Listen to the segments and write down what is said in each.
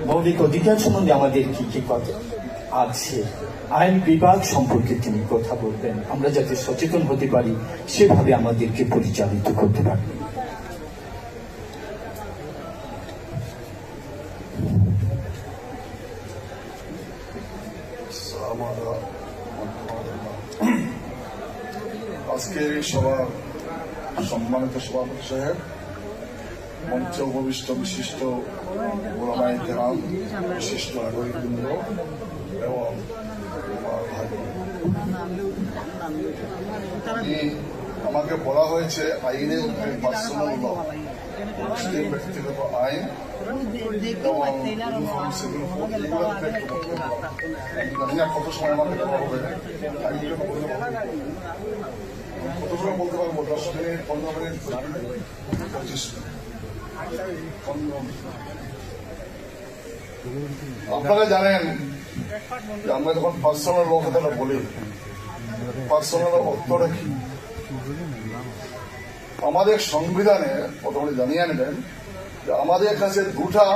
মৌলিক অধিকার সম্বন্ধে আমাদের কি কি কথা আছে, আইন বিভাগ সম্পর্কে তিনি কথা বলবেন। আমরা যাতে সচেতন হতে পারি, সেভাবে আমাদেরকে পরিচালিত করতে পারি। আজকের এই সভার সম্মানিত সভাপতি সাহেব, মঞ্চে উপবিষ্ট বিশিষ্ট ওলামায়ে কেরাম, বিশিষ্ট নাগরিকবৃন্দ এবং আমার ভাই, আমাকে বলা হয়েছে আইনের পার্সোনাল ল, মুসলিম ব্যক্তিগত আইন এবং জানি না কত সময় আমাকে দেওয়া হবে, কত সময় বলতে পারবো, 10 মিনিট, 15 মিনিট, 25 মিনিট। আপনারা জানেন যে আমরা যখন পার্সোনাল ল কথাটা বলি, পার্সোনাল অর্থটা কি? আমাদের সংবিধানে প্রথমে জানিয়ে নেবেন যে আমাদের কাছে দুটা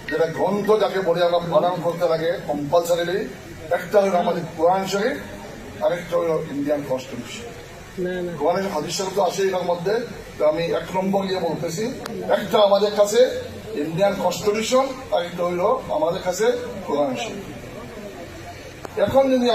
যেটা গ্রন্থ যাকে বলে আমরা পালন করতে লাগে কম্পালসারিলি, একটা হলো আমাদের কোরআন শরীফ, আরেকটা হলো ইন্ডিয়ান কনস্টিটিউশন। কোরআনের হাদিস শরীফ তো আছে এটার মধ্যে, আমি 1 নম্বর দিয়ে বলতেছি, একটা আমাদের কাছে ইন্ডিয়ান কনস্টিটিউশন, আরেকটা হইল আমাদের কাছে কোরআন শরীফ। এখন যদি